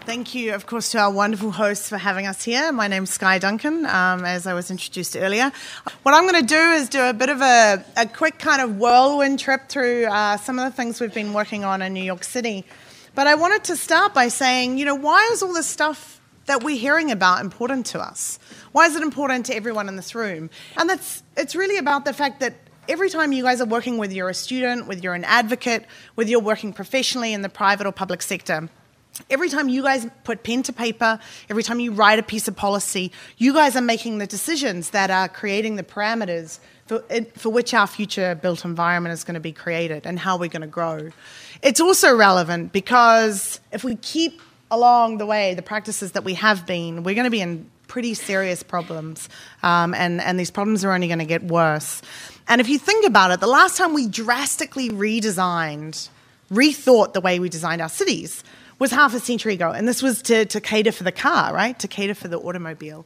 Thank you, of course, to our wonderful hosts for having us here. My name's Skye Duncan, as I was introduced earlier. What I'm going to do is do a bit of a quick kind of whirlwind trip through some of the things we've been working on in New York City. But I wanted to start by saying, why is all this stuff that we're hearing about important to us? Why is it important to everyone in this room? And it's really about the fact that every time you guys are working, whether you're a student, whether you're an advocate, whether you're working professionally in the private or public sector, every time you guys put pen to paper, every time you write a piece of policy, you guys are making the decisions that are creating the parameters for which our future built environment is going to be created and how we're going to grow. It's also relevant because if we keep along the way the practices that we have been, we're going to be in pretty serious problems, and these problems are only going to get worse. And if you think about it, the last time we drastically rethought the way we designed our cities was half a century ago. And this was to cater for the car, right? To cater for the automobile.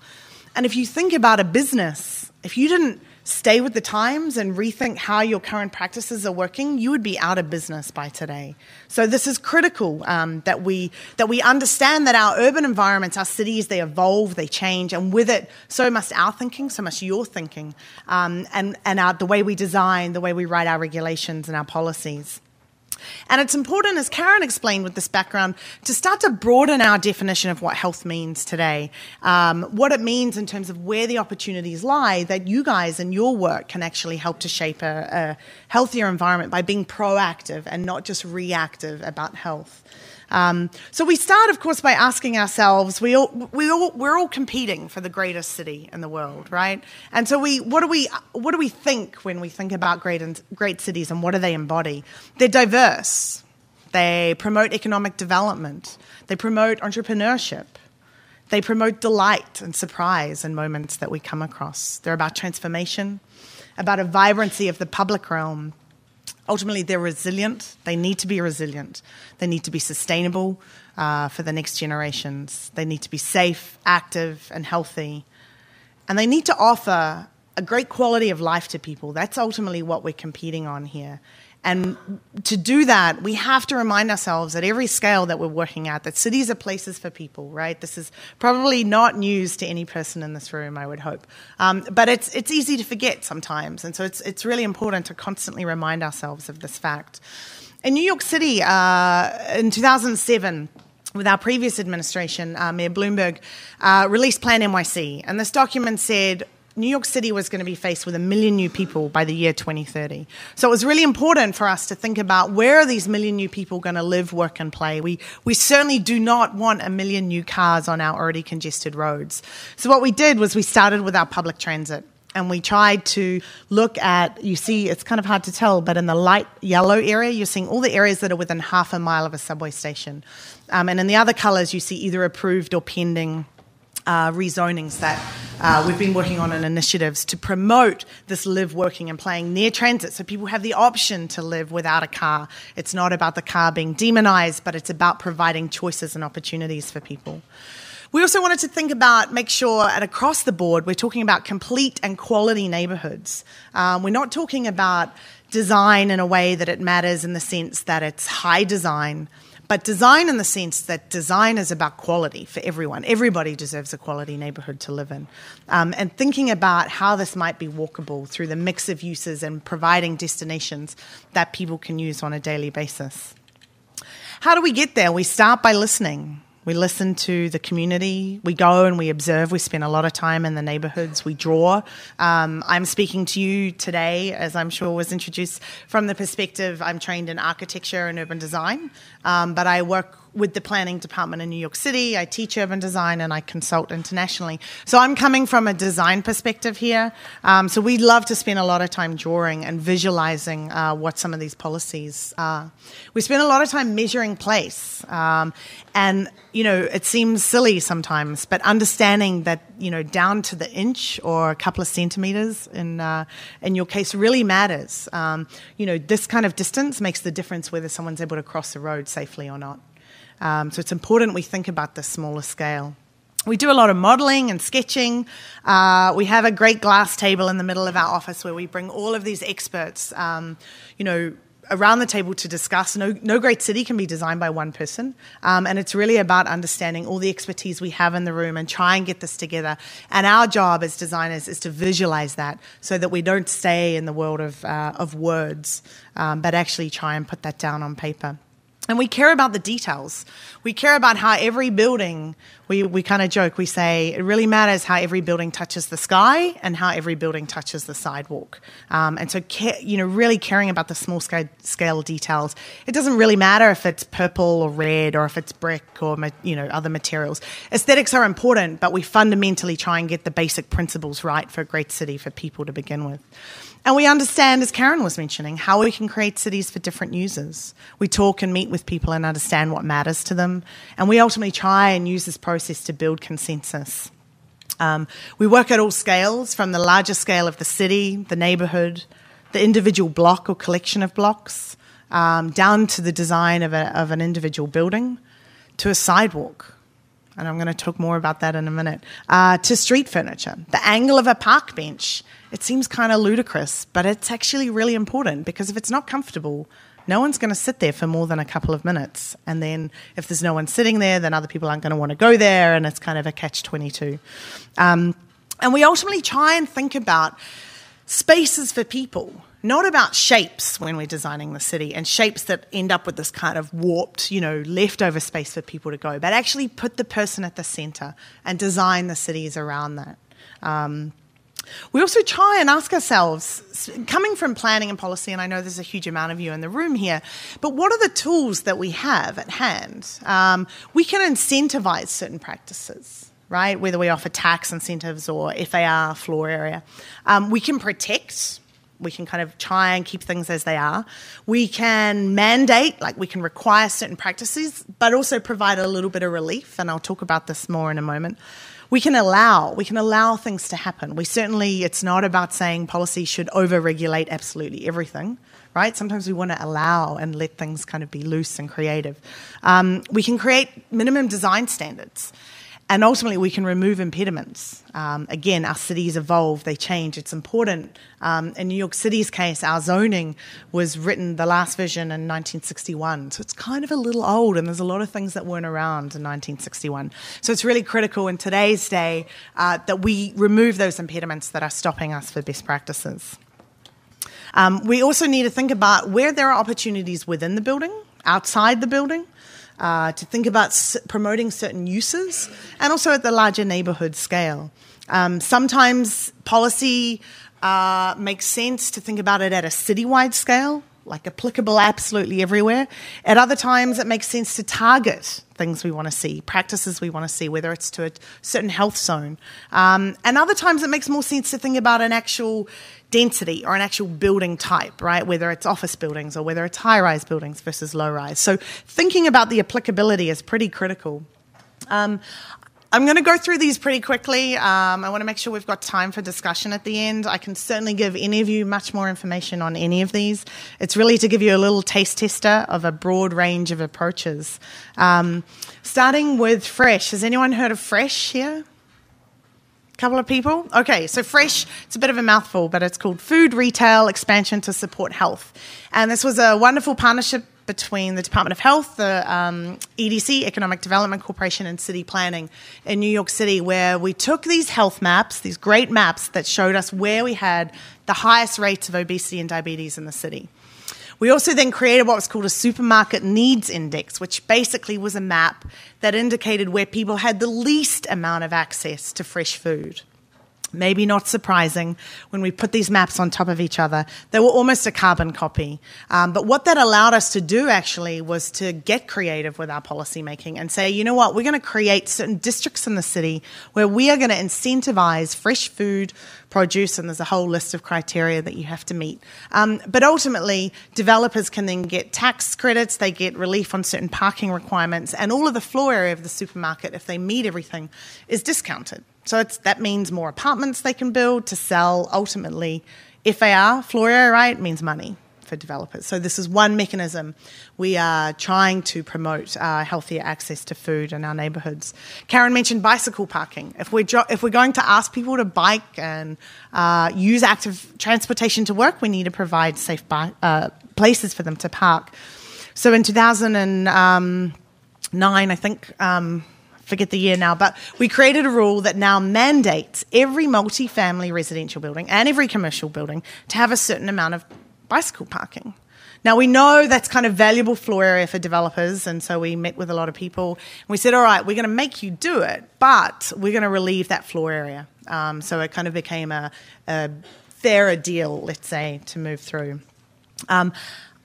And if you think about a business, if you didn't stay with the times and rethink how your current practices are working, you would be out of business by today. So this is critical that we understand that our urban environments, our cities, they evolve, they change, and with it, so must our thinking, so must your thinking, and the way we design, the way we write our regulations and our policies. And it's important, as Karen explained with this background, to start to broaden our definition of what health means today, what it means in terms of where the opportunities lie that you guys and your work can actually help to shape a healthier environment by being proactive and not just reactive about health. So we start, of course, by asking ourselves, we're all competing for the greatest city in the world, right? And so what do we think when we think about great cities, and what do they embody? They're diverse. They promote economic development. They promote entrepreneurship. They promote delight and surprise in moments that we come across. They're about transformation, about a vibrancy of the public realm. Ultimately, they're resilient. They need to be resilient. They need to be sustainable for the next generations. They need to be safe, active, and healthy. And they need to offer a great quality of life to people. That's ultimately what we're competing on here. And to do that, we have to remind ourselves at every scale that we're working at that cities are places for people, right? This is probably not news to any person in this room, I would hope. But it's easy to forget sometimes. And so it's really important to constantly remind ourselves of this fact. In New York City, in 2007, with our previous administration, Mayor Bloomberg released Plan NYC. And this document said New York City was going to be faced with 1 million new people by the year 2030. So it was really important for us to think about where are these 1 million new people going to live, work, and play. We certainly do not want 1 million new cars on our already congested roads. So what we did was we started with our public transit. And we tried to look at, you see, it's kind of hard to tell, but in the light yellow area, you're seeing all the areas that are within half a mile of a subway station. And in the other colours, you see either approved or pending rezonings that we've been working on in initiatives to promote this live, working and playing near transit so people have the option to live without a car. It's not about the car being demonized, but it's about providing choices and opportunities for people. We also wanted to make sure and across the board, we're talking about complete and quality neighbourhoods. We're not talking about design in a way that it matters in the sense that it's high design, but design in the sense that design is about quality for everyone. Everybody deserves a quality neighbourhood to live in. And thinking about how this might be walkable through the mix of uses and providing destinations that people can use on a daily basis. How do we get there? We start by listening. We listen to the community. We go and we observe. We spend a lot of time in the neighbourhoods. We draw. I'm speaking to you today, as I'm sure was introduced, from the perspective I'm trained in architecture and urban design, but I work with the planning department in New York City. I teach urban design and I consult internationally. So I'm coming from a design perspective here. So we love to spend a lot of time drawing and visualizing what some of these policies are. We spend a lot of time measuring place. And, it seems silly sometimes, but understanding that, down to the inch or a couple of centimeters in your case really matters. This kind of distance makes the difference whether someone's able to cross the road safely or not. So it's important we think about this smaller scale. We do a lot of modelling and sketching. We have a great glass table in the middle of our office where we bring all of these experts, around the table to discuss. No great city can be designed by one person, and it's really about understanding all the expertise we have in the room and try and get this together. And our job as designers is to visualize that so that we don't stay in the world of words, but actually try and put that down on paper. And we care about the details. We care about how every building, we kind of joke, we say it really matters how every building touches the sky and how every building touches the sidewalk. And so, really caring about the small scale details. It doesn't really matter if it's purple or red or if it's brick or, other materials. Aesthetics are important, but we fundamentally try and get the basic principles right for a great city for people to begin with. And we understand, as Karen was mentioning, how we can create cities for different users. We talk and meet with people and understand what matters to them. And we ultimately try and use this process to build consensus. We work at all scales, from the larger scale of the city, the neighbourhood, the individual block or collection of blocks, down to the design of an individual building, to a sidewalk. And I'm going to talk more about that in a minute, to street furniture, the angle of a park bench. It seems kind of ludicrous, but it's actually really important, because if it's not comfortable, no one's going to sit there for more than a couple of minutes. And then if there's no one sitting there, then other people aren't going to want to go there, and it's kind of a catch-22. And we ultimately try and think about spaces for people, not about shapes when we're designing the city, and shapes that end up with this kind of warped, leftover space for people to go, but actually put the person at the centre and design the cities around that. We also try and ask ourselves, coming from planning and policy, and I know there's a huge amount of you in the room here, but what are the tools that we have at hand? We can incentivize certain practices, right? Whether we offer tax incentives or FAR, floor area. We can protect. We can kind of try and keep things as they are. We can mandate, like we can require certain practices, but also provide a little bit of relief, and I'll talk about this more in a moment. We can allow things to happen. It's not about saying policy should over-regulate absolutely everything, right? Sometimes we want to allow and let things kind of be loose and creative. We can create minimum design standards. And ultimately, we can remove impediments. Again, our cities evolve, they change. It's important. In New York City's case, our zoning was written, the last version, in 1961. So it's kind of a little old, and there's a lot of things that weren't around in 1961. So it's really critical in today's day that we remove those impediments that are stopping us for best practices. We also need to think about where there are opportunities within the building, outside the building, to think about promoting certain uses, and also at the larger neighbourhood scale. Sometimes policy makes sense to think about it at a citywide scale, like applicable absolutely everywhere. At other times, it makes sense to target things we want to see, practices we want to see, whether it's to a certain health zone. And other times, it makes more sense to think about an actual density or an actual building type, right? Whether it's office buildings or whether it's high-rise buildings versus low-rise. So thinking about the applicability is pretty critical. I'm going to go through these pretty quickly. I want to make sure we've got time for discussion at the end. I can certainly give any of you much more information on any of these. It's really to give you a little taste tester of a broad range of approaches. Starting with fresh. Has anyone heard of fresh here? Couple of people? Okay, so fresh, it's a bit of a mouthful, but it's called Food Retail Expansion to Support Health. And this was a wonderful partnership between the Department of Health, the EDC, Economic Development Corporation, and City Planning in New York City, where we took these health maps, these great maps that showed us where we had the highest rates of obesity and diabetes in the city. We also then created what was called a supermarket needs index, which basically was a map that indicated where people had the least amount of access to fresh food. Maybe not surprising when we put these maps on top of each other. They were almost a carbon copy. But what that allowed us to do actually was to get creative with our policy making and say, you know what, we're going to create certain districts in the city where we are going to incentivize fresh food, produce, and there's a whole list of criteria that you have to meet. But ultimately, developers can then get tax credits, they get relief on certain parking requirements, and all of the floor area of the supermarket, if they meet everything, is discounted. So that means more apartments they can build to sell. Ultimately, FAR, floor area, right, means money for developers. So this is one mechanism we are trying to promote healthier access to food in our neighbourhoods. Karen mentioned bicycle parking. If we're going to ask people to bike and use active transportation to work, we need to provide safe places for them to park. So in 2009, I think, forget the year now, but we created a rule that now mandates every multi-family residential building and every commercial building to have a certain amount of bicycle parking. Now, we know that's kind of valuable floor area for developers, and so we met with a lot of people. And we said, all right, we're going to make you do it, but we're going to relieve that floor area. So it kind of became a fairer deal, let's say, to move through.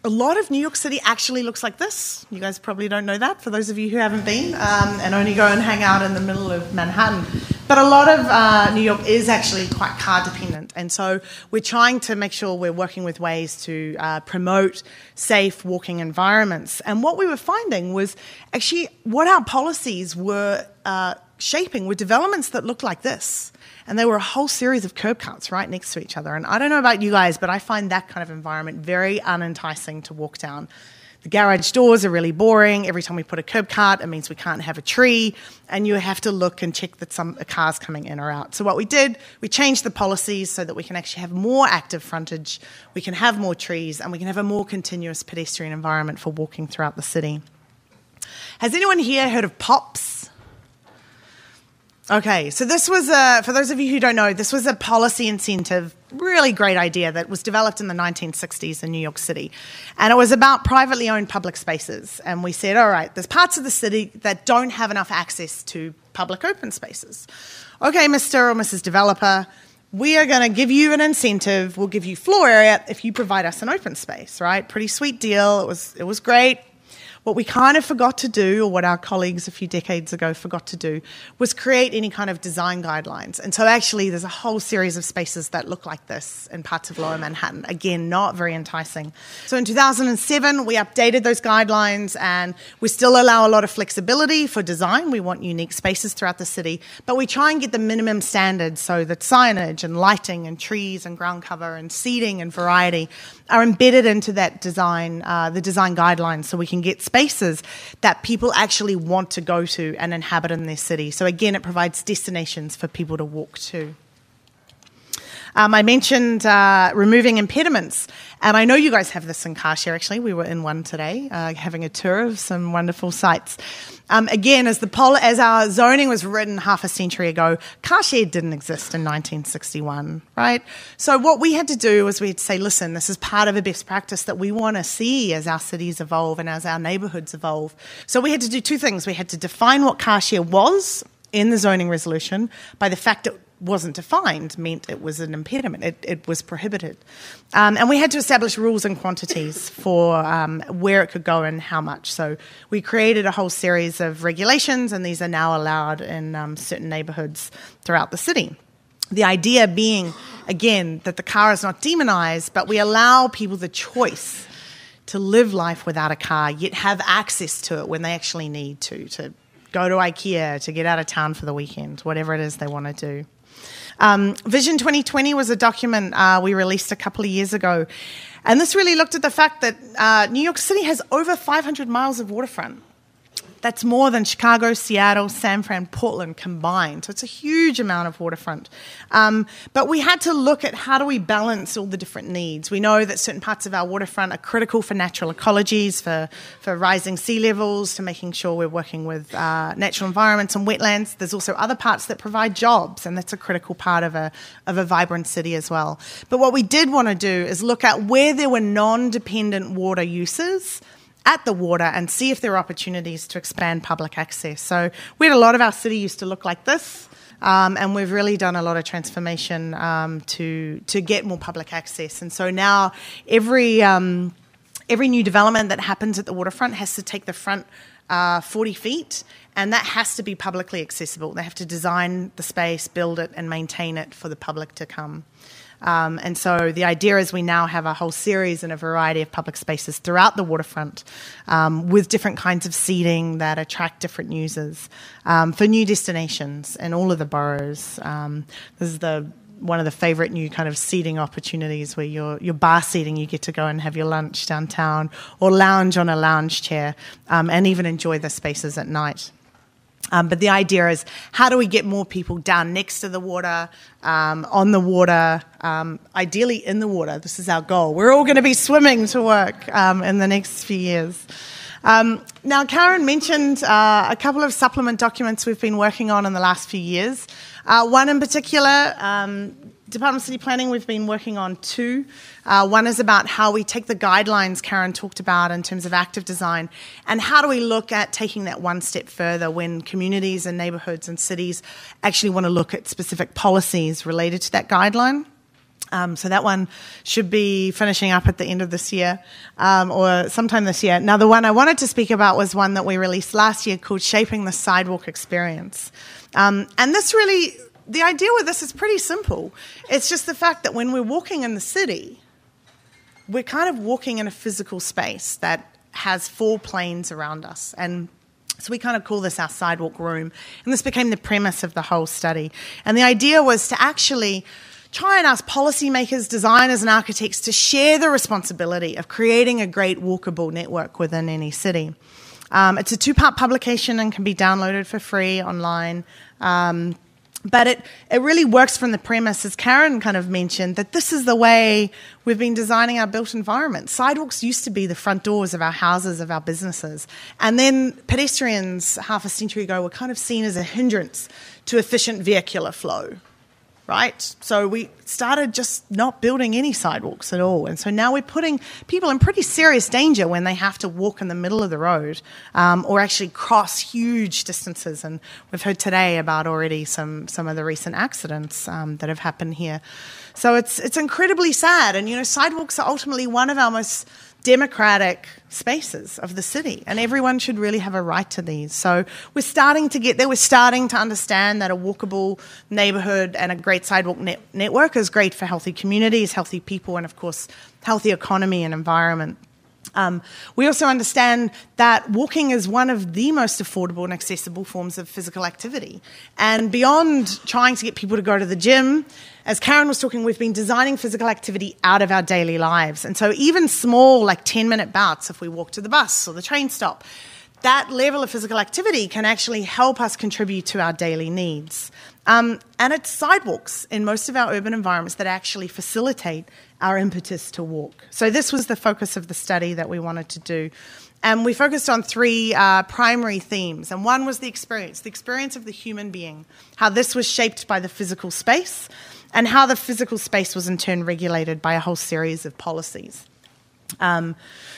A lot of New York City actually looks like this. You guys probably don't know that, for those of you who haven't been, and only go and hang out in the middle of Manhattan. But a lot of New York is actually quite car dependent, and so we're trying to make sure we're working with ways to promote safe walking environments. And what we were finding was actually what our policies were shaping were developments that looked like this. And there were a whole series of curb cuts right next to each other. And I don't know about you guys, but I find that kind of environment very unenticing to walk down. The garage doors are really boring. Every time we put a curb cut, it means we can't have a tree. And you have to look and check that a car's coming in or out. So what we did, we changed the policies so that we can actually have more active frontage, we can have more trees, and we can have a more continuous pedestrian environment for walking throughout the city. Has anyone here heard of POPs? Okay, so this was, for those of you who don't know, this was a policy incentive, really great idea that was developed in the 1960s in New York City. And it was about privately owned public spaces. And we said, all right, there's parts of the city that don't have enough access to public open spaces. Okay, Mr. or Mrs. Developer, we are going to give you an incentive. We'll give you floor area if you provide us an open space, right? Pretty sweet deal. It was great. What we kind of forgot to do, or what our colleagues a few decades ago forgot to do, was create any kind of design guidelines. And so actually there's a whole series of spaces that look like this in parts of Lower Manhattan. Again, not very enticing. So in 2007, we updated those guidelines, and we still allow a lot of flexibility for design. We want unique spaces throughout the city, but we try and get the minimum standards so that signage and lighting and trees and ground cover and seating and variety are embedded into that design, the design guidelines, so we can get spaces that people actually want to go to and inhabit in their city. So again, it provides destinations for people to walk to. I mentioned removing impediments, and I know you guys have this in CarShare, actually. We were in one today, having a tour of some wonderful sites. Again, as our zoning was written half a century ago, CarShare didn't exist in 1961, right? So what we had to do was we had to say, listen, this is part of a best practice that we want to see as our cities evolve and as our neighbourhoods evolve. So we had to do two things. We had to define what CarShare was in the zoning resolution by the fact it wasn't defined meant it was an impediment. It was prohibited. And we had to establish rules and quantities for where it could go and how much. So we created a whole series of regulations, and these are now allowed in certain neighbourhoods throughout the city. The idea being, again, that the car is not demonized, but we allow people the choice to live life without a car, yet have access to it when they actually need to go to IKEA, to get out of town for the weekend, whatever it is they want to do. Vision 2020 was a document we released a couple of years ago. And this really looked at the fact that New York City has over 500 miles of waterfront. That's more than Chicago, Seattle, San Fran, Portland combined. So it's a huge amount of waterfront. But we had to look at how do we balance all the different needs. We know that certain parts of our waterfront are critical for natural ecologies, for rising sea levels, to making sure we're working with natural environments and wetlands. There's also other parts that provide jobs, and that's a critical part of a vibrant city as well. But what we did want to do is look at where there were non-dependent water uses at the water and see if there are opportunities to expand public access. So we had a lot of our city used to look like this, and we've really done a lot of transformation to get more public access. And so now every new development that happens at the waterfront has to take the front 40 feet, and that has to be publicly accessible. They have to design the space, build it, and maintain it for the public to come. And so the idea is we now have a whole series and a variety of public spaces throughout the waterfront with different kinds of seating that attract different users for new destinations in all of the boroughs. This is one of the favourite new kind of seating opportunities where your bar seating, you get to go and have your lunch downtown or lounge on a lounge chair and even enjoy the spaces at night. But the idea is, how do we get more people down next to the water, on the water, ideally in the water? This is our goal. We're all going to be swimming to work in the next few years. Now, Karen mentioned a couple of supplement documents we've been working on in the last few years. One in particular, Department of City Planning, we've been working on two. One is about how we take the guidelines Karen talked about in terms of active design, and how do we look at taking that one step further when communities and neighbourhoods and cities actually want to look at specific policies related to that guideline. So that one should be finishing up at the end of this year, or sometime this year. Now, the one I wanted to speak about was one that we released last year called Shaping the Sidewalk Experience. And this really, the idea with this is pretty simple. It's just the fact that when we're walking in the city, we're kind of walking in a physical space that has 4 planes around us. And so we kind of call this our sidewalk room. And this became the premise of the whole study. And the idea was to actually try and ask policymakers, designers, and architects to share the responsibility of creating a great walkable network within any city. It's a 2-part publication and can be downloaded for free online. But it really works from the premise, as Karen kind of mentioned, that this is the way we've been designing our built environment. Sidewalks used to be the front doors of our houses, of our businesses. And then pedestrians, half a century ago, were kind of seen as a hindrance to efficient vehicular flow. Right? So we started just not building any sidewalks at all. And so now we're putting people in pretty serious danger when they have to walk in the middle of the road or actually cross huge distances. And we've heard today about already some of the recent accidents that have happened here. So it's incredibly sad. And, you know, sidewalks are ultimately one of our most democratic spaces of the city, and everyone should really have a right to these. So we're starting to get there. We're starting to understand that a walkable neighbourhood and a great sidewalk network is great for healthy communities, healthy people, and of course, healthy economy and environment. We also understand that walking is one of the most affordable and accessible forms of physical activity. And beyond trying to get people to go to the gym, as Karen was talking, we've been designing physical activity out of our daily lives. And so even small, like 10-minute bouts, if we walk to the bus or the train stop, that level of physical activity can actually help us contribute to our daily needs. And it's sidewalks in most of our urban environments that actually facilitate our impetus to walk. So this was the focus of the study that we wanted to do. And we focused on 3 primary themes. And one was the experience of the human being, how this was shaped by the physical space, and how the physical space was in turn regulated by a whole series of policies.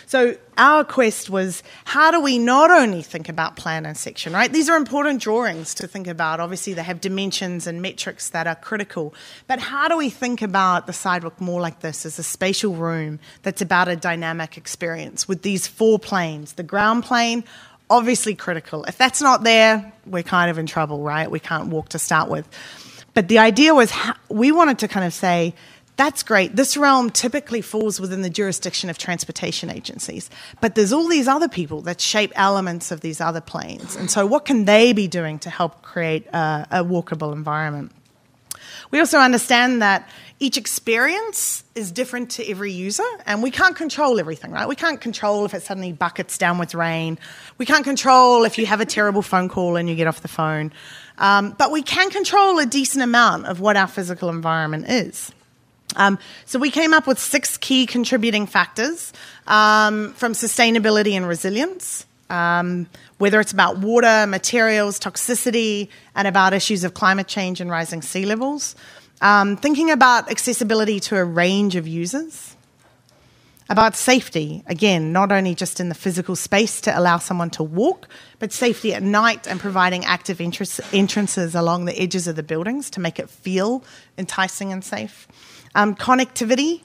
So our quest was, how do we not only think about plan and section, right? These are important drawings to think about. Obviously, they have dimensions and metrics that are critical. But how do we think about the sidewalk more like this, as a spatial room that's about a dynamic experience with these 4 planes? The ground plane, obviously critical. If that's not there, we're kind of in trouble, right? We can't walk to start with. But the idea was, we wanted to kind of say, that's great. This realm typically falls within the jurisdiction of transportation agencies. But there's all these other people that shape elements of these other planes. And so what can they be doing to help create a walkable environment? We also understand that each experience is different to every user, and we can't control everything, right? We can't control if it suddenly buckets down with rain. We can't control if you have a terrible phone call and you get off the phone. But we can control a decent amount of what our physical environment is. So we came up with 6 key contributing factors from sustainability and resilience, whether it's about water, materials, toxicity, and about issues of climate change and rising sea levels. Thinking about accessibility to a range of users. About safety, again, not only just in the physical space to allow someone to walk, but safety at night and providing active entrances along the edges of the buildings to make it feel enticing and safe. Connectivity,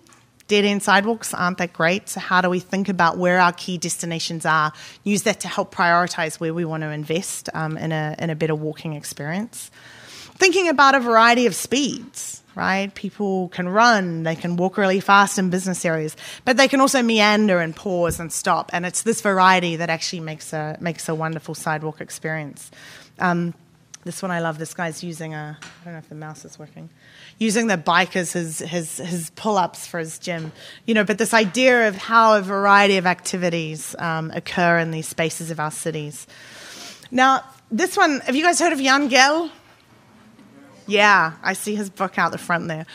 dead-end sidewalks aren't that great, so how do we think about where our key destinations are, use that to help prioritise where we want to invest in a better walking experience. Thinking about a variety of speeds, right? People can run, they can walk really fast in business areas, but they can also meander and pause and stop, and it's this variety that actually makes a wonderful sidewalk experience. This one I love. This guy's using I don't know if the mouse is working, using the bike as his pull-ups for his gym. But this idea of how a variety of activities occur in these spaces of our cities. Now, This one, have you guys heard of Jan Gehl? Yeah, I see his book out the front there.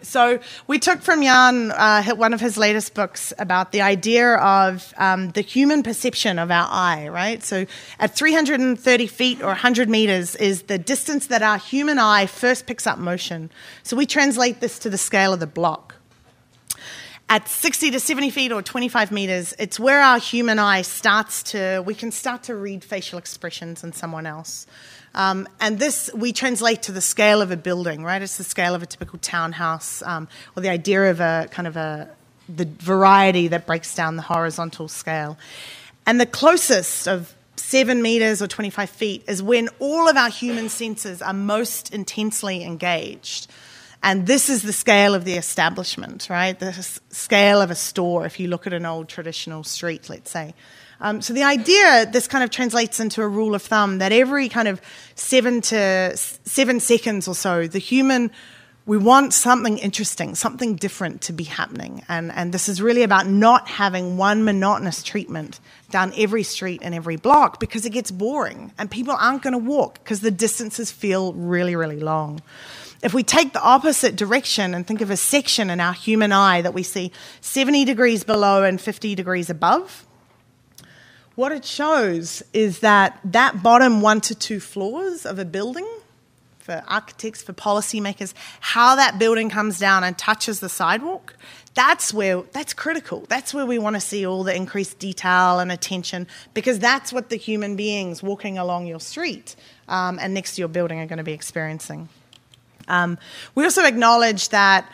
So we took from Jan one of his latest books about the idea of the human perception of our eye, right? So at 330 feet or 100 meters is the distance that our human eye first picks up motion. So we translate this to the scale of the block. At 60 to 70 feet or 25 meters, it's where our human eye we can start to read facial expressions in someone else. And this we translate to the scale of a building, right? It's the scale of a typical townhouse, or the idea of the variety that breaks down the horizontal scale. And the closest of 7 meters or 25 feet is when all of our human senses are most intensely engaged. And this is the scale of the establishment, right? The scale of a store, if you look at an old traditional street, let's say. So the idea, this kind of translates into a rule of thumb that every kind of 7 seconds or so, we want something interesting, something different to be happening. And this is really about not having one monotonous treatment down every street and every block because it gets boring and people aren't going to walk because the distances feel really, really long. If we take the opposite direction and think of a section in our human eye that we see 70 degrees below and 50 degrees above, what it shows is that bottom 1 to 2 floors of a building, for architects, for policymakers, how that building comes down and touches the sidewalk, that's critical. That's where we want to see all the increased detail and attention because that's what the human beings walking along your street and next to your building are going to be experiencing. We also acknowledge that,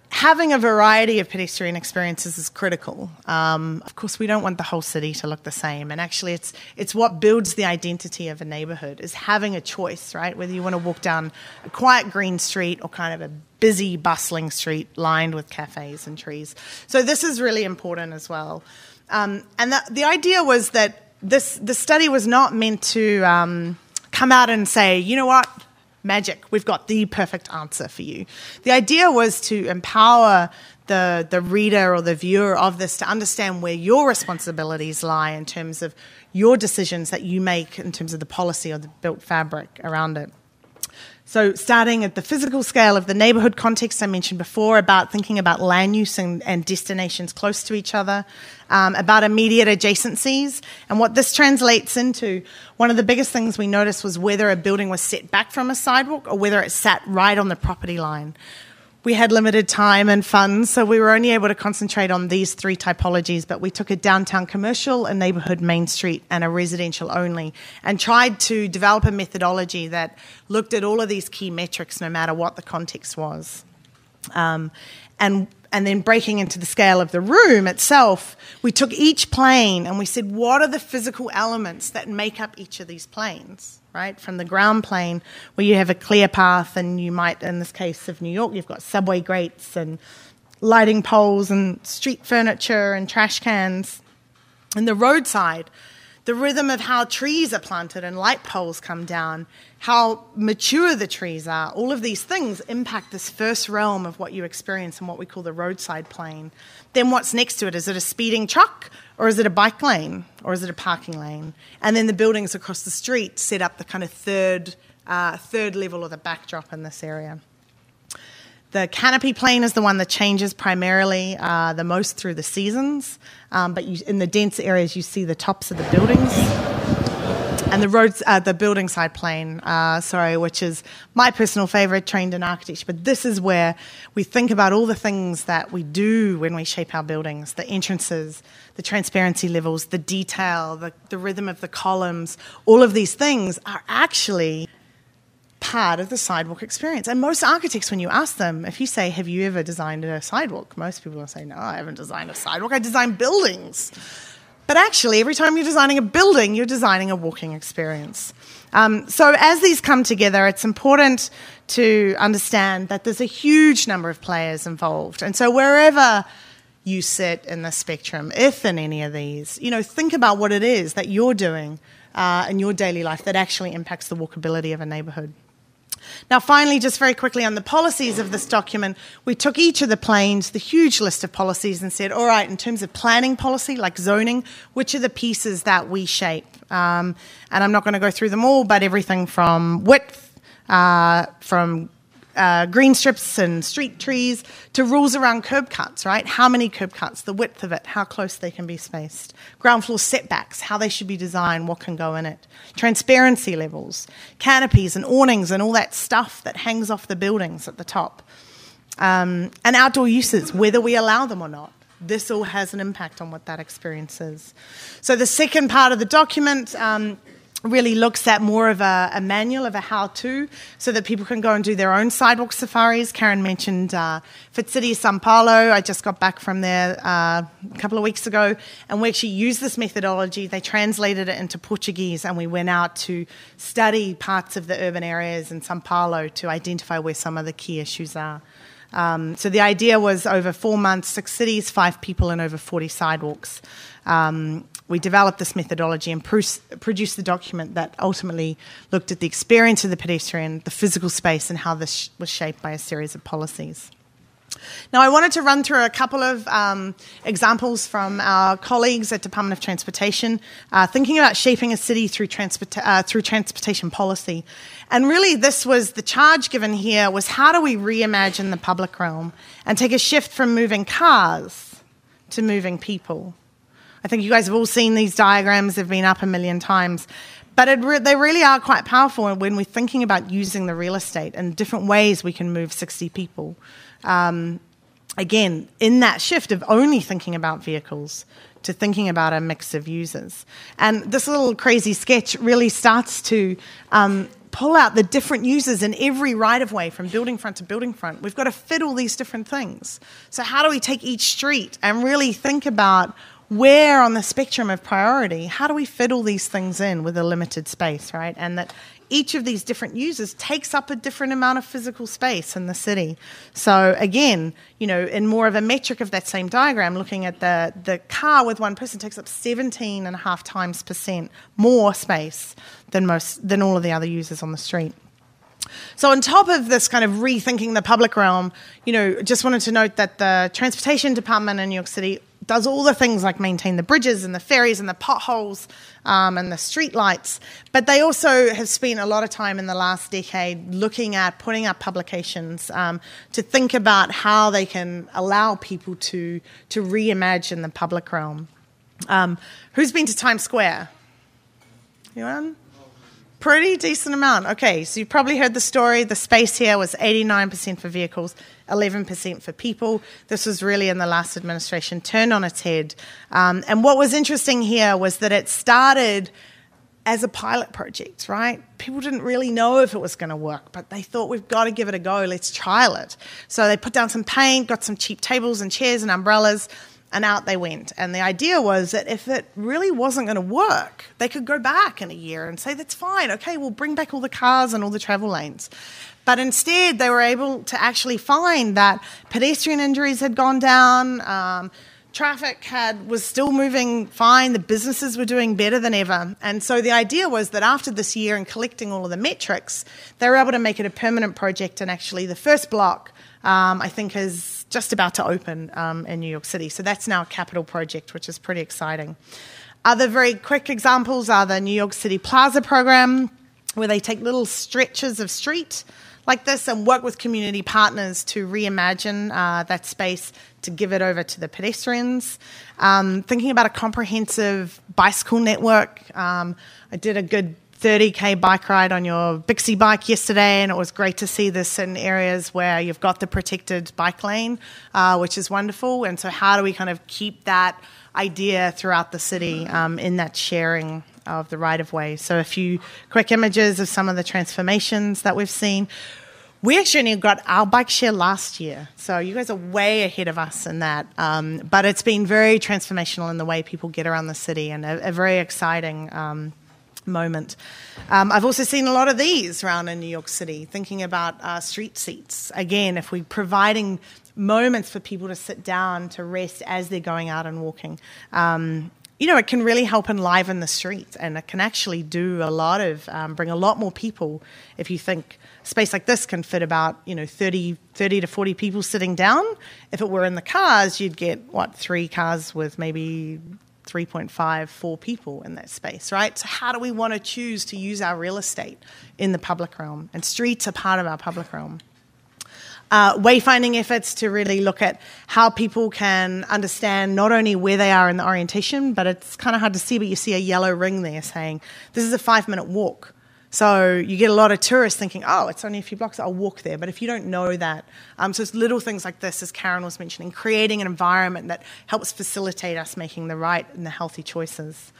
having a variety of pedestrian experiences is critical. Of course, we don't want the whole city to look the same. And actually, it's what builds the identity of a neighborhood, is having a choice, right? Whether you want to walk down a quiet green street or kind of a busy, bustling street lined with cafes and trees. So this is really important as well. And the idea was that the study was not meant to come out and say, you know what? Magic, we've got the perfect answer for you. The idea was to empower the reader or the viewer of this to understand where your responsibilities lie in terms of your decisions that you make in terms of the policy or the built fabric around it. So starting at the physical scale of the neighbourhood context I mentioned before, about thinking about land use and destinations close to each other, about immediate adjacencies. And what this translates into, one of the biggest things we noticed was whether a building was set back from a sidewalk or whether it sat right on the property line. We had limited time and funds, so we were only able to concentrate on these 3 typologies, but we took a downtown commercial, a neighbourhood main street, and a residential only, and tried to develop a methodology that looked at all of these key metrics no matter what the context was. And then breaking into the scale of the room itself, we took each plane and we said, what are the physical elements that make up each of these planes, right? From the ground plane, where you have a clear path and you might, in this case of New York, you've got subway grates and lighting poles and street furniture and trash cans. And the roadside, the rhythm of how trees are planted and light poles come down, how mature the trees are, all of these things impact this first realm of what you experience in what we call the roadside plane. Then what's next to it? Is it a speeding truck, or is it a bike lane, or is it a parking lane? And then the buildings across the street set up the kind of third level of the backdrop in this area. The canopy plane is the one that changes primarily the most through the seasons, but in the dense areas you see the tops of the buildings. And the building side plane, which is my personal favourite, trained in architecture. But this is where we think about all the things that we do when we shape our buildings, the entrances, the transparency levels, the detail, the rhythm of the columns. All of these things are actually part of the sidewalk experience. And most architects, when you ask them, if you say, have you ever designed a sidewalk? Most people will say, no, I haven't designed a sidewalk. I design buildings. But actually, every time you're designing a building, you're designing a walking experience. So as these come together, it's important to understand that there's a huge number of players involved. And so wherever you sit in the spectrum, if in any of these, think about what it is that you're doing in your daily life that actually impacts the walkability of a neighbourhood. Now, finally, just very quickly on the policies of this document, we took each of the planes, the huge list of policies, and said, all right, in terms of planning policy, like zoning, which are the pieces that we shape And I'm not going to go through them all, but everything from width, from green strips and street trees to rules around curb cuts, right? How many curb cuts, the width of it, how close they can be spaced. Ground floor setbacks, how they should be designed, what can go in it. Transparency levels, canopies and awnings and all that stuff that hangs off the buildings at the top. And outdoor uses, whether we allow them or not. This all has an impact on what that experience is. So the second part of the document really looks at more of a manual of a how-to so that people can go and do their own sidewalk safaris. Karen mentioned Fit City, Sao Paulo. I just got back from there a couple of weeks ago, and we actually used this methodology. They translated it into Portuguese, and we went out to study parts of the urban areas in Sao Paulo to identify where some of the key issues are. So the idea was over 4 months, 6 cities, 5 people, and over 40 sidewalks. We developed this methodology and produced the document that ultimately looked at the experience of the pedestrian, the physical space, and how this was shaped by a series of policies. Now, I wanted to run through a couple of examples from our colleagues at Department of Transportation, thinking about shaping a city through transportation policy. And really, this was the charge given here was how do we reimagine the public realm and take a shift from moving cars to moving people? I think you guys have all seen these diagrams. They've been up a million times. But they really are quite powerful when we're thinking about using the real estate and different ways we can move 60 people. Again, in that shift of only thinking about vehicles to thinking about a mix of users. And this little crazy sketch really starts to pull out the different users in every right-of-way from building front to building front. We've got to fit all these different things. So how do we take each street and really think about where on the spectrum of priority, how do we fit all these things in with a limited space, right? And that each of these different users takes up a different amount of physical space in the city. So again, you know, in more of a metric of that same diagram, looking at the car with one person takes up 17.5 times % more space than all of the other users on the street. So on top of this kind of rethinking the public realm, you know, just wanted to note that the Transportation Department in New York City does all the things like maintain the bridges and the ferries and the potholes and the street lights. But they also have spent a lot of time in the last decade looking at putting up publications to think about how they can allow people to reimagine the public realm. Who's been to Times Square? Anyone? Pretty decent amount. Okay, so you've probably heard the story. The space here was 89% for vehicles, 11% for people. This was really in the last administration, turned on its head. And what was interesting here was that it started as a pilot project, right? People didn't really know if it was going to work, but they thought, we've got to give it a go. Let's trial it. So they put down some paint, got some cheap tables and chairs and umbrellas, and out they went. And the idea was that if it really wasn't going to work, they could go back in a year and say, that's fine. Okay, we'll bring back all the cars and all the travel lanes. But instead, they were able to actually find that pedestrian injuries had gone down, traffic was still moving fine, the businesses were doing better than ever. And so the idea was that after this year and collecting all of the metrics, they were able to make it a permanent project. And actually the first block, I think, is just about to open in New York City. So that's now a capital project, which is pretty exciting. Other very quick examples are the New York City Plaza program, where they take little stretches of street like this and work with community partners to reimagine that space to give it over to the pedestrians. Thinking about a comprehensive bicycle network. I did a good 30K bike ride on your Bixie bike yesterday, and it was great to see this in areas where you've got the protected bike lane, which is wonderful. And so how do we kind of keep that idea throughout the city in that sharing of the right-of-way? So a few quick images of some of the transformations that we've seen. We actually only got our bike share last year, so you guys are way ahead of us in that. But it's been very transformational in the way people get around the city, and a very exciting moment. I've also seen a lot of these around in New York City, thinking about street seats. Again, if we're providing moments for people to sit down, to rest as they're going out and walking, you know, it can really help enliven the street, and it can actually do a lot of, bring a lot more people. If you think a space like this can fit about, 30 to 40 people sitting down. If it were in the cars, you'd get, 3 cars with maybe 3.5, 4 people in that space, right? So how do we want to choose to use our real estate in the public realm? And streets are part of our public realm. Wayfinding efforts to really look at how people can understand not only where they are in the orientation, but it's kind of hard to see, but you see a yellow ring there saying, this is a 5-minute walk. So you get a lot of tourists thinking, oh, it's only a few blocks, I'll walk there. But if you don't know that, so it's little things like this, as Karen was mentioning, creating an environment that helps facilitate us making the right and the healthy choices.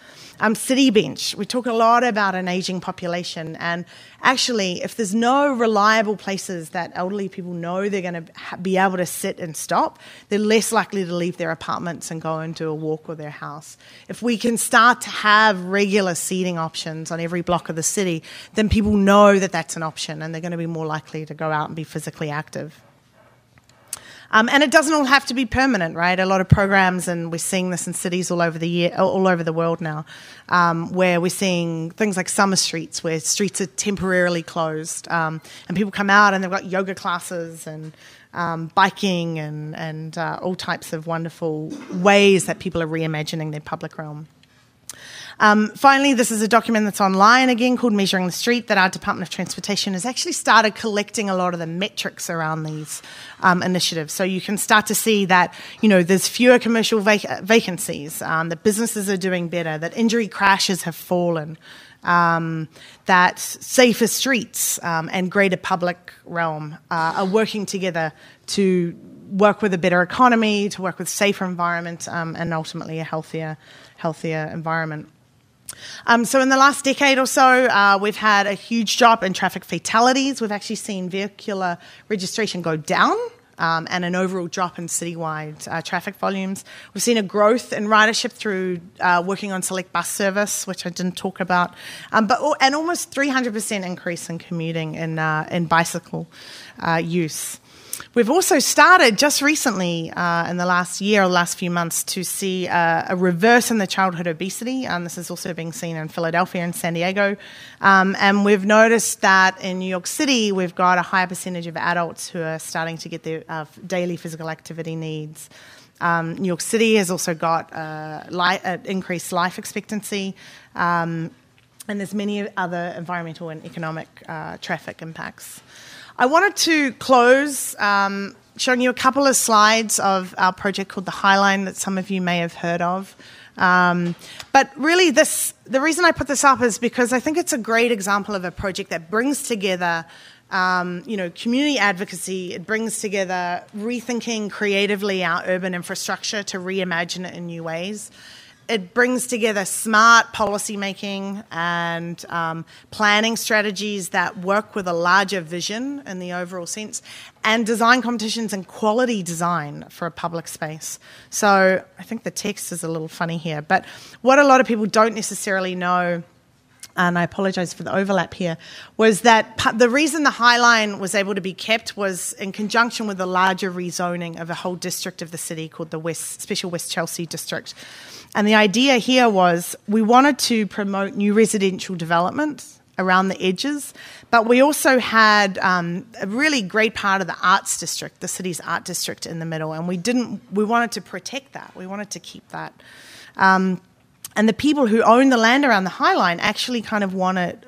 City bench, we talk a lot about an aging population, and actually if there's no reliable places that elderly people know they're going to be able to sit and stop, they're less likely to leave their apartments and go and do a walk or their house. If we can start to have regular seating options on every block of the city, then people know that that's an option and they're going to be more likely to go out and be physically active. And it doesn't all have to be permanent, right? A lot of programs, and we're seeing this in cities all over the world now, where we're seeing things like summer streets, where streets are temporarily closed, and people come out and they've got yoga classes and biking and all types of wonderful ways that people are reimagining their public realm. Finally, this is a document that's online again called Measuring the Street that our Department of Transportation has actually started collecting a lot of the metrics around these initiatives. So you can start to see that, there's fewer commercial vacancies, that businesses are doing better, that injury crashes have fallen, that safer streets and greater public realm are working together to work with a better economy, to work with safer environment, and ultimately a healthier environment. So in the last decade or so, we've had a huge drop in traffic fatalities. We've actually seen vehicular registration go down and an overall drop in citywide traffic volumes. We've seen a growth in ridership through working on select bus service, which I didn't talk about, and almost 300% increase in commuting in bicycle use. We've also started just recently in the last year or last few months to see a reverse in the childhood obesity. This is also being seen in Philadelphia and San Diego. And we've noticed that in New York City, we've got a higher percentage of adults who are starting to get their daily physical activity needs. New York City has also got increased life expectancy. And there's many other environmental and economic traffic impacts. I wanted to close showing you a couple of slides of our project called the Highline that some of you may have heard of. But really the reason I put this up is because I think it's a great example of a project that brings together community advocacy. It brings together rethinking creatively our urban infrastructure to reimagine it in new ways. It brings together smart policy making and planning strategies that work with a larger vision in the overall sense, and design competitions and quality design for a public space. So I think the text is a little funny here, but what a lot of people don't necessarily know, and I apologize for the overlap here, was that the reason the Highline was able to be kept was in conjunction with the larger rezoning of a whole district of the city called the Special West Chelsea District. And the idea here was we wanted to promote new residential development around the edges, but we also had a really great part of the arts district, the city's art district in the middle, and we wanted to protect that. We wanted to keep that. And the people who own the land around the Highline actually kind of wanted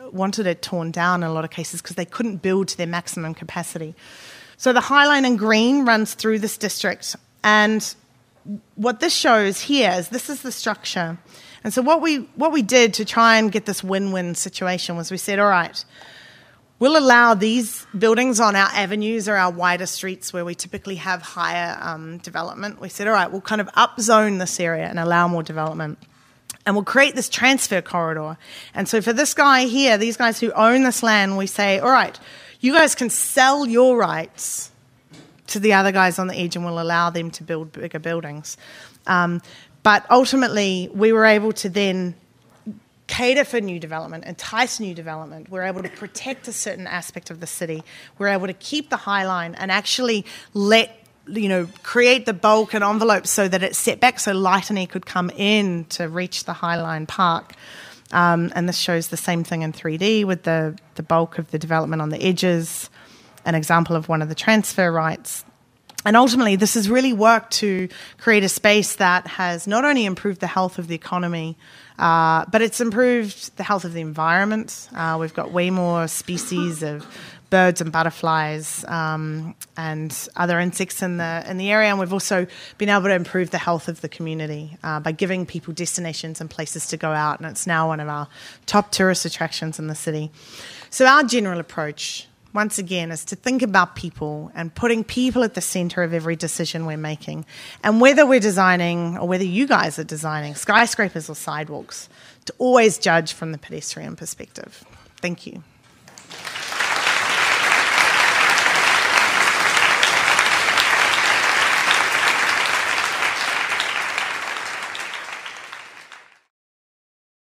it torn down in a lot of cases because they couldn't build to their maximum capacity. So the Highline in green runs through this district, and what this shows here is this is the structure. And so what we did to try and get this win-win situation was we said, all right, we'll allow these buildings on our avenues or our wider streets where we typically have higher development. We said, all right, we'll kind of upzone this area and allow more development. And we'll create this transfer corridor. And so for this guy here, these guys who own this land, we say, all right, you guys can sell your rights to the other guys on the edge and we'll allow them to build bigger buildings. But ultimately, we were able to then cater for new development, entice new development. We're able to protect a certain aspect of the city. We're able to keep the Highline and actually create the bulk and envelope so that it's set back so light and air could come in to reach the Highline Park. And this shows the same thing in 3D with the bulk of the development on the edges, an example of one of the transfer rights. And ultimately, this has really worked to create a space that has not only improved the health of the economy, but it's improved the health of the environment. We've got way more species of birds and butterflies and other insects in the area. And we've also been able to improve the health of the community by giving people destinations and places to go out. And it's now one of our top tourist attractions in the city. So our general approach, once again, is to think about people and putting people at the center of every decision we're making. And whether we're designing, or whether you guys are designing, skyscrapers or sidewalks, to always judge from the pedestrian perspective. Thank you.